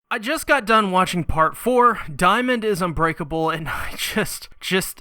I just got done watching part 4, Diamond is Unbreakable, and I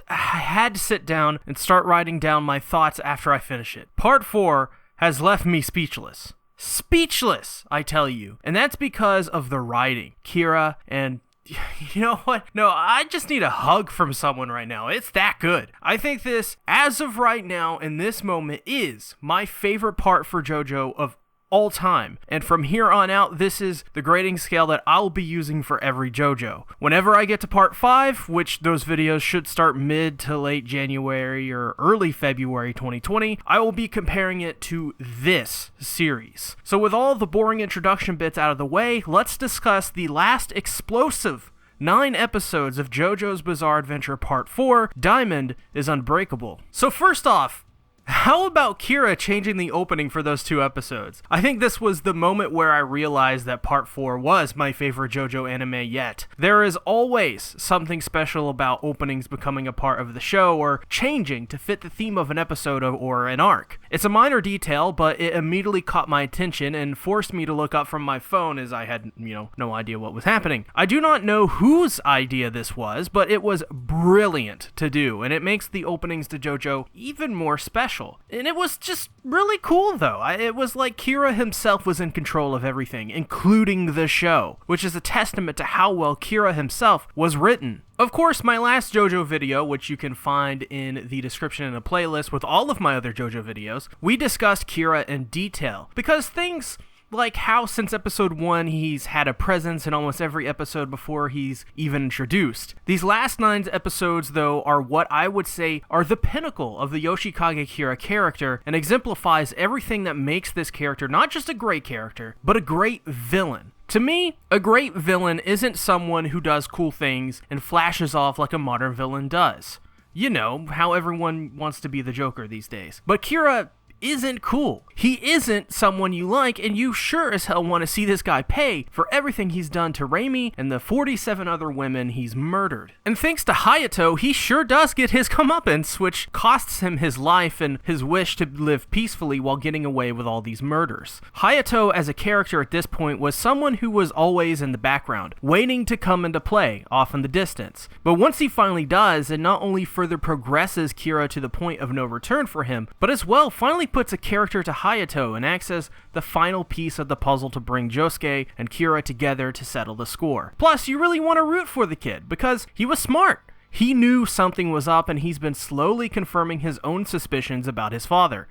had to sit down and start writing down my thoughts after I finish it. Part 4 has left me speechless. Speechless, I tell you. And that's because of the writing. Kira, and you know what? No, I just need a hug from someone right now. It's that good. I think this, as of right now, in this moment, is my favorite part for Jojo of all time, and from here on out, this is the grading scale that I'll be using for every Jojo. Whenever I get to part 5, which those videos should start mid to late January or early February 2020, I will be comparing it to this series. So with all the boring introduction bits out of the way, let's discuss the last explosive 9 episodes of JoJo's Bizarre Adventure Part 4, Diamond is Unbreakable. So first off, how about Kira changing the opening for those 2 episodes? I think this was the moment where I realized that Part 4 was my favorite JoJo anime yet. There is always something special about openings becoming a part of the show or changing to fit the theme of an episode or an arc. It's a minor detail, but it immediately caught my attention and forced me to look up from my phone as I had, no idea what was happening. I do not know whose idea this was, but it was brilliant to do, and it makes the openings to JoJo even more special. And it was just really cool, though. It was like Kira himself was in control of everything, including the show, which is a testament to how well Kira himself was written. Of course, my last JoJo video, which you can find in the description in a playlist with all of my other JoJo videos, we discussed Kira in detail, because things like how since episode 1 he's had a presence in almost every episode before he's even introduced. These last 9 episodes, though, are what I would say are the pinnacle of the Yoshikage Kira character and exemplifies everything that makes this character not just a great character, but a great villain. To me, a great villain isn't someone who does cool things and flashes off like a modern villain does. You know, how everyone wants to be the Joker these days. But Kira isn't cool. He isn't someone you like, and you sure as hell want to see this guy pay for everything he's done to Reimi and the 47 other women he's murdered. And thanks to Hayato, he sure does get his comeuppance, which costs him his life and his wish to live peacefully while getting away with all these murders. Hayato as a character at this point was someone who was always in the background, waiting to come into play, off in the distance. But once he finally does, it not only further progresses Kira to the point of no return for him, but as well finally puts a character to Hayato and acts as the final piece of the puzzle to bring Josuke and Kira together to settle the score. Plus, you really want to root for the kid because he was smart. He knew something was up, and he's been slowly confirming his own suspicions about his father.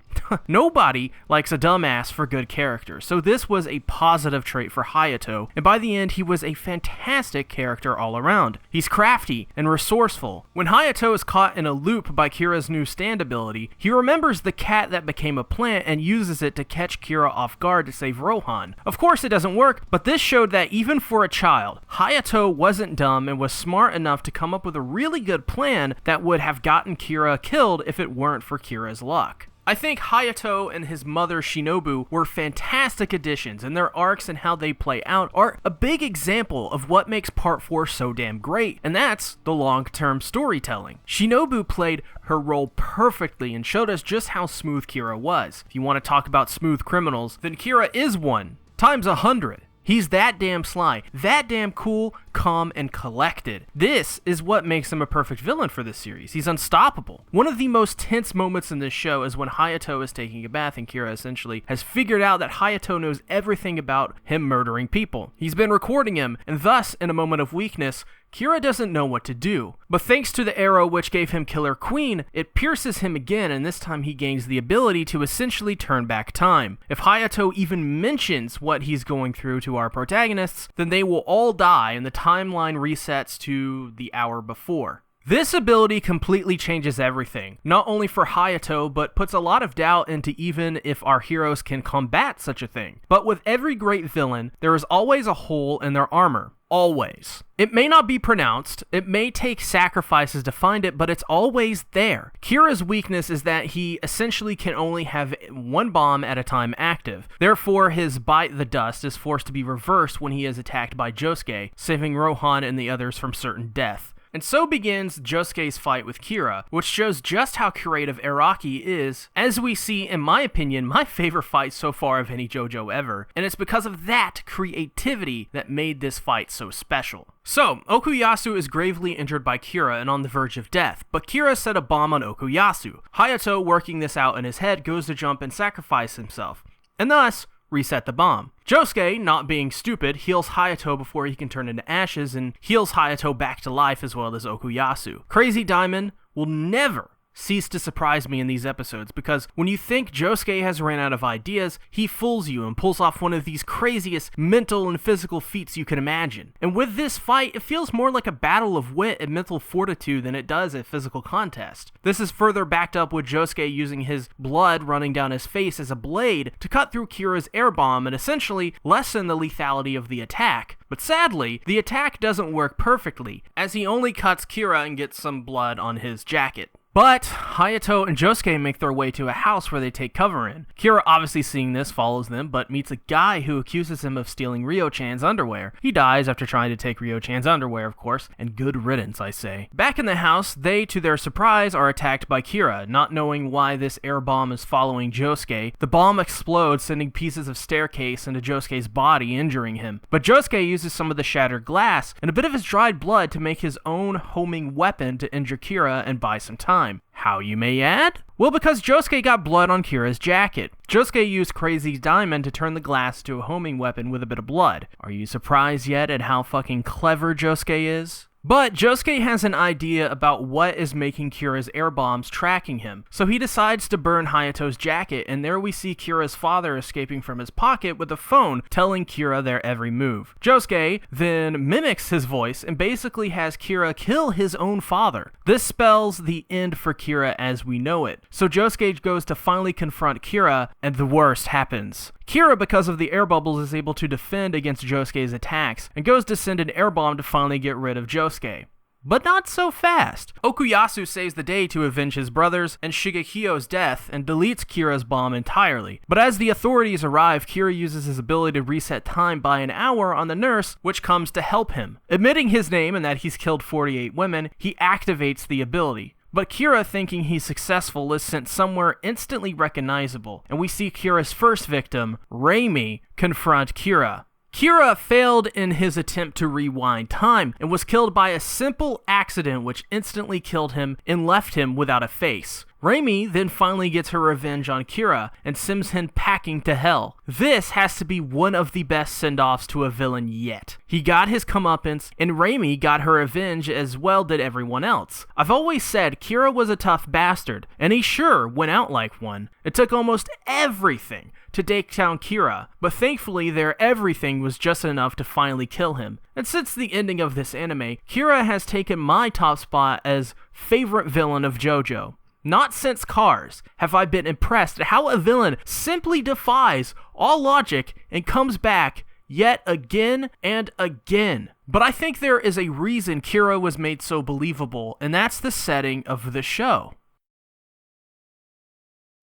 Nobody likes a dumbass for good character, so this was a positive trait for Hayato, and by the end he was a fantastic character all around. He's crafty and resourceful. When Hayato is caught in a loop by Kira's new stand ability, he remembers the cat that became a plant and uses it to catch Kira off guard to save Rohan. Of course it doesn't work, but this showed that even for a child, Hayato wasn't dumb and was smart enough to come up with a really good plan that would have gotten Kira killed if it weren't for Kira's luck. I think Hayato and his mother Shinobu were fantastic additions, and their arcs and how they play out are a big example of what makes Part 4 so damn great, and that's the long-term storytelling. Shinobu played her role perfectly and showed us just how smooth Kira was. If you want to talk about smooth criminals, then Kira is one, times 100. He's that damn sly, that damn cool, calm, and collected. This is what makes him a perfect villain for this series. He's unstoppable. One of the most tense moments in this show is when Hayato is taking a bath and Kira essentially has figured out that Hayato knows everything about him murdering people. He's been recording him, and thus, in a moment of weakness, Kira doesn't know what to do, but thanks to the arrow which gave him Killer Queen, it pierces him again, and this time he gains the ability to essentially turn back time. If Hayato even mentions what he's going through to our protagonists, then they will all die and the timeline resets to the hour before. This ability completely changes everything, not only for Hayato, but puts a lot of doubt into even if our heroes can combat such a thing. But with every great villain, there is always a hole in their armor. Always. It may not be pronounced, it may take sacrifices to find it, but it's always there. Kira's weakness is that he essentially can only have one bomb at a time active. Therefore, his bite the dust is forced to be reversed when he is attacked by Josuke, saving Rohan and the others from certain death. And so begins Josuke's fight with Kira, which shows just how creative Araki is, as we see, in my opinion, my favorite fight so far of any JoJo ever, and it's because of that creativity that made this fight so special. So, Okuyasu is gravely injured by Kira and on the verge of death, but Kira set a bomb on Okuyasu. Hayato, working this out in his head, goes to jump and sacrifice himself, and thus reset the bomb. Josuke, not being stupid, heals Hayato before he can turn into ashes and heals Hayato back to life as well as Okuyasu. Crazy Diamond will never cease to surprise me in these episodes because when you think Josuke has ran out of ideas, he fools you and pulls off one of these craziest mental and physical feats you can imagine. And with this fight, it feels more like a battle of wit and mental fortitude than it does a physical contest. This is further backed up with Josuke using his blood running down his face as a blade to cut through Kira's air bomb and essentially lessen the lethality of the attack. But sadly, the attack doesn't work perfectly, as he only cuts Kira and gets some blood on his jacket. But Hayato and Josuke make their way to a house where they take cover in. Kira, obviously seeing this, follows them, but meets a guy who accuses him of stealing Ryo-chan's underwear. He dies after trying to take Ryo-chan's underwear, of course, and good riddance, I say. Back in the house, they, to their surprise, are attacked by Kira. Not knowing why this air bomb is following Josuke, the bomb explodes, sending pieces of staircase into Josuke's body, injuring him. But Josuke uses some of the shattered glass and a bit of his dried blood to make his own homing weapon to injure Kira and buy some time. How, you may add? Well, because Josuke got blood on Kira's jacket. Josuke used Crazy Diamond to turn the glass to a homing weapon with a bit of blood. Are you surprised yet at how fucking clever Josuke is? But Josuke has an idea about what is making Kira's air bombs tracking him, so he decides to burn Hayato's jacket, and there we see Kira's father escaping from his pocket with a phone telling Kira their every move. Josuke then mimics his voice and basically has Kira kill his own father. This spells the end for Kira as we know it, so Josuke goes to finally confront Kira, and the worst happens. Kira, because of the air bubbles, is able to defend against Josuke's attacks, and goes to send an air bomb to finally get rid of Josuke. But not so fast. Okuyasu saves the day to avenge his brothers and Shigehito's death and deletes Kira's bomb entirely. But as the authorities arrive, Kira uses his ability to reset time by an hour on the nurse, which comes to help him. Admitting his name and that he's killed 48 women, he activates the ability. But Kira, thinking he's successful, is sent somewhere instantly recognizable, and we see Kira's first victim, Raimi, confront Kira. Kira failed in his attempt to rewind time and was killed by a simple accident which instantly killed him and left him without a face. Raimi then finally gets her revenge on Kira and sends him packing to hell. This has to be one of the best send-offs to a villain yet. He got his comeuppance, and Raimi got her revenge as well did everyone else. I've always said Kira was a tough bastard, and he sure went out like one. It took almost everything to take down Kira, but thankfully their everything was just enough to finally kill him. And since the ending of this anime, Kira has taken my top spot as favorite villain of JoJo. Not since Cars have I been impressed at how a villain simply defies all logic and comes back yet again and again. But I think there is a reason Kira was made so believable, and that's the setting of the show.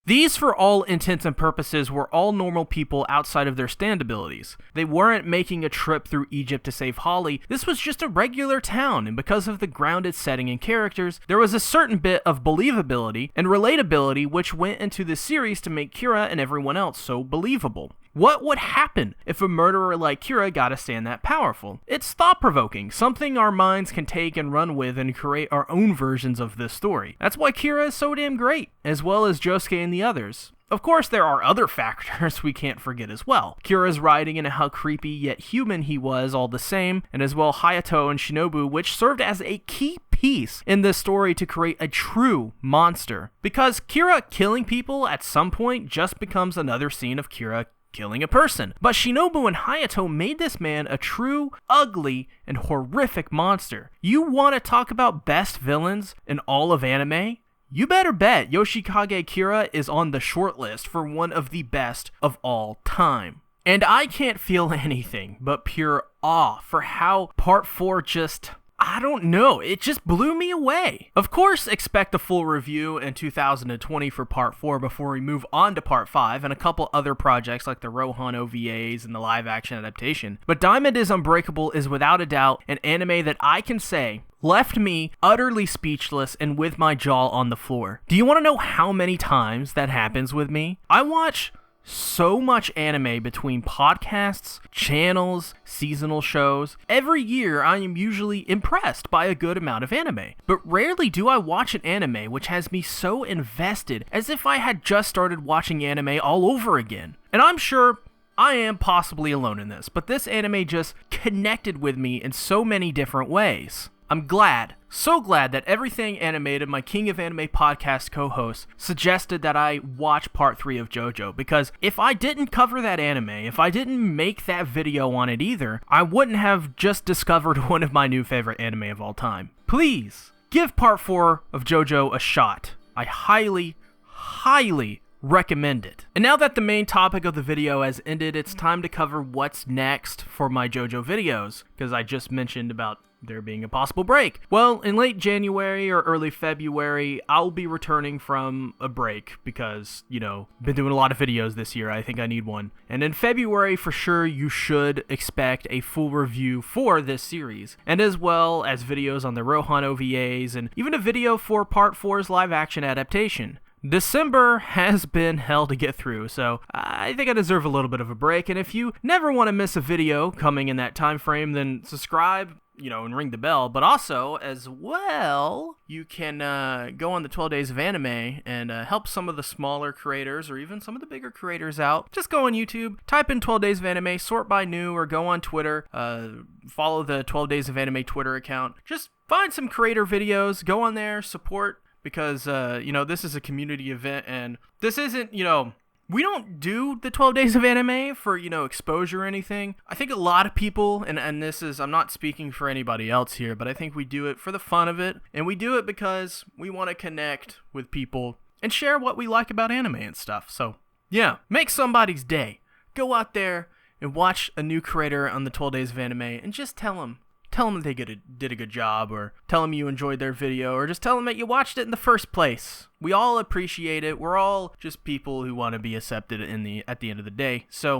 These, for all intents and purposes, were all normal people outside of their stand abilities. They weren't making a trip through Egypt to save Holly. This was just a regular town, and because of the grounded setting and characters, there was a certain bit of believability and relatability which went into the series to make Kira and everyone else so believable. What would happen if a murderer like Kira got a stand that powerful? It's thought-provoking, something our minds can take and run with and create our own versions of this story. That's why Kira is so damn great, as well as Josuke and the others. Of course, there are other factors we can't forget as well. Kira's writing and how creepy yet human he was all the same, and as well Hayato and Shinobu, which served as a key piece in this story to create a true monster. Because Kira killing people at some point just becomes another scene of Kira killing a person. But Shinobu and Hayato made this man a true, ugly, and horrific monster. You want to talk about best villains in all of anime? You better bet Yoshikage Kira is on the shortlist for one of the best of all time. And I can't feel anything but pure awe for how Part 4 just... I don't know, it just blew me away. Of course, expect a full review in 2020 for Part 4 before we move on to Part 5 and a couple other projects like the Rohan OVAs and the live action adaptation. But Diamond is Unbreakable is without a doubt an anime that I can say left me utterly speechless and with my jaw on the floor. Do you want to know how many times that happens with me? I watch so much anime between podcasts, channels, seasonal shows. Every year I am usually impressed by a good amount of anime, but rarely do I watch an anime which has me so invested as if I had just started watching anime all over again. And I'm sure I am possibly alone in this, but this anime just connected with me in so many different ways. I'm glad, so glad that Everything Animated, my King of Anime podcast co-host, suggested that I watch part 3 of Jojo, because if I didn't cover that anime, if I didn't make that video on it either, I wouldn't have just discovered one of my new favorite anime of all time. Please, give part 4 of Jojo a shot. I highly recommend it. And now that the main topic of the video has ended, it's time to cover what's next for my Jojo videos, because I just mentioned about there being a possible break. Well, in late January or early February, I'll be returning from a break because, been doing a lot of videos this year. I think I need one. And in February, for sure, you should expect a full review for this series, and as well as videos on the Rohan OVAs, and even a video for Part 4's live-action adaptation. December has been hell to get through, so I think I deserve a little bit of a break, and if you never want to miss a video coming in that time frame, then subscribe, and ring the bell. But also, as well, you can go on the 12 Days of Anime and help some of the smaller creators or even some of the bigger creators out. Just go on YouTube, type in 12 Days of Anime, sort by new, or go on Twitter, follow the 12 Days of Anime Twitter account. Just find some creator videos, go on there, support, because, this is a community event, and this isn't, we don't do the 12 Days of Anime for, exposure or anything. I think a lot of people, and this is, I'm not speaking for anybody else here, but I think we do it for the fun of it, and we do it because we want to connect with people and share what we like about anime and stuff. So, yeah, make somebody's day. Go out there and watch a new creator on the 12 Days of Anime and just tell them that they did a good job, or tell them you enjoyed their video, or just tell them that you watched it in the first place. We all appreciate it. We're all just people who want to be accepted at the end of the day. So,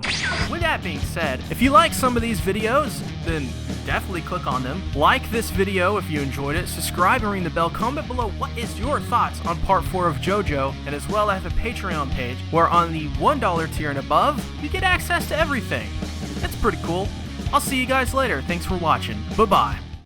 with that being said, if you like some of these videos, then definitely click on them. Like this video if you enjoyed it. Subscribe and ring the bell. Comment below what is your thoughts on part 4 of Jojo, and as well as a Patreon page where on the $1 tier and above, you get access to everything. That's pretty cool. I'll see you guys later. Thanks for watching. Bye-bye.